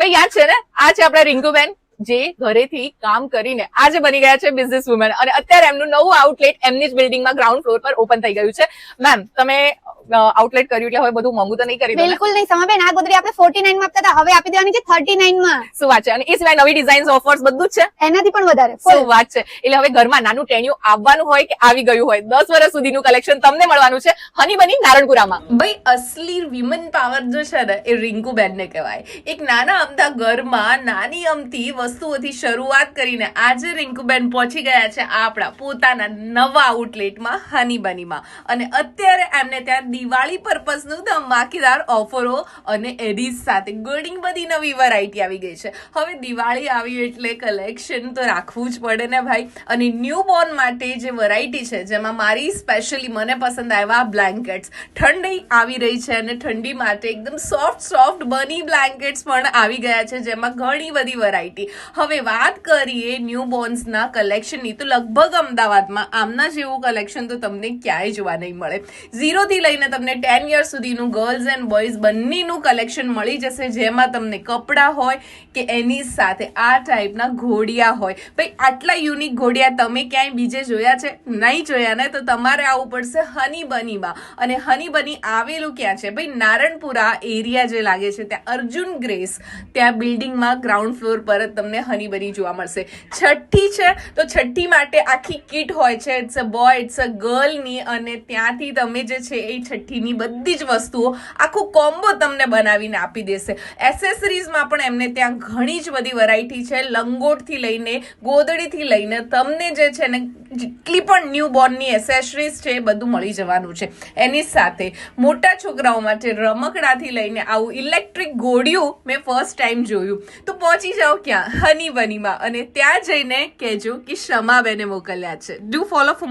તો યાદ છે ને, આ છે આપણા રિંકુબેન, જે ઘરેથી કામ કરીને આજે બની ગયા છે બિઝનેસ વુમેન, અને અત્યારે એમનું નવું આઉટલેટ એમની જ બિલ્ડિંગમાં ગ્રાઉન્ડ ફ્લોર પર ઓપન થઈ ગયું છે. મેમ, તમે આઉટલેટ કર્યું એટલે હવે બધું મોંઘું તો નહીં કરી દો? બિલકુલ નહીં સમાબેન, આ ગોદડી આપણે 49 માં આપતા હતા, હવે આપી દેવાની છે 39 માં. શું વાત છે! અને એ સિવાય નવી ડિઝાઇન્સ, ઓફર્સ બધું જ છે? એનાથી પણ વધારે. શું વાત છે! એટલે હવે ઘરમાં નાનું ટેણિયું આવવાનું હોય કે આવી ગયું હોય, 10 વર્ષ સુધીનું કલેક્શન તમને મળવાનું છે હની બની નારણપુરામાં. ભાઈ, અસલી વિમન પાવર જો છે ને, એ રિંકુબેન ને કહેવાય. એક નાના અમથા ઘરમાં નાની અમથી વસ્તુઓથી શરૂઆત કરીને આજે રિંકુબેન પહોંચી ગયા છે આપણા પોતાના નવા આઉટલેટમાં હની બનીમાં. અને અત્યારે એમને ત્યાં દિવાળી પર્પઝનું ધમાકેદાર ઓફરો અને એડીઝ સાથે ઘણી બધી નવી વેરાયટી આવી ગઈ છે. હવે દિવાળી આવી એટલે કલેક્શન તો રાખવું જ પડે ને ભાઈ. અને ન્યૂ બોર્ન માટે જે વેરાયટી છે, જેમાં મારી સ્પેશિયલી મને પસંદ આવ્યા બ્લેન્કેટ્સ. ઠંડી આવી રહી છે અને ઠંડી માટે એકદમ સોફ્ટ બની બ્લેન્કેટ્સ પણ આવી ગયા છે, જેમાં ઘણી બધી વેરાયટી. હવે વાત કરીએ ન્યૂ બોર્ન્સના કલેક્શનની, તો લગભગ અમદાવાદમાં આમના જેવું કલેક્શન તો તમને ક્યાંય જોવા નહીં મળે. 0 થી લઈને તમને 10 યર્સ સુધીનું ગર્લ્સ એન્ડ બોયઝ બંનેનું કલેક્શન મળી જશે, જેમાં તમને કપડાં હોય કે એની સાથે આ ટાઈપના ઘોડિયા હોય. ભાઈ, આટલા યુનિક ઘોડિયા તમે ક્યાંય બીજે જોયા છે? નહીં જોયા ને? તો તમારે આવવું પડશે હની બનીમાં. અને હની બની આવેલું ક્યાં છે? ભાઈ, નારણપુરા એરિયા જે લાગે છે ત્યાં અર્જુન ગ્રેસ, ત્યાં બિલ્ડિંગમાં ગ્રાઉન્ડ ફ્લોર પર જ તમને હની બની જોવા મળશે. છઠ્ઠી છે તો છઠ્ઠી માટે આખી કિટ હોય છે, it's a boy it's a ગર્લની, અને ત્યાંથી તમે જે છે એ છઠ્ઠીની બધી જ વસ્તુઓ આખું કોમ્બો તમને બનાવીને આપી દેશે. એસેસરીઝમાં પણ એમને ત્યાં ઘણી જ બધી વેરાયટી છે, લંગોટથી લઈને ગોદડીથી લઈને તમને જે છે ને જેટલી પણ ન્યૂ બોર્નની એસેસરીઝ છે એ બધું મળી જવાનું છે. એની સાથે મોટા છોકરાઓ માટે રમકડાથી લઈને આવું ઇલેક્ટ્રિક ઘોડિયું મેં ફર્સ્ટ ટાઈમ જોયું. તો પહોંચી જાઓ ક્યાં? હની બનીમાં, અને ત્યાં જઈને કહેજો કે શમાબેને મોકલ્યા છે. Do follow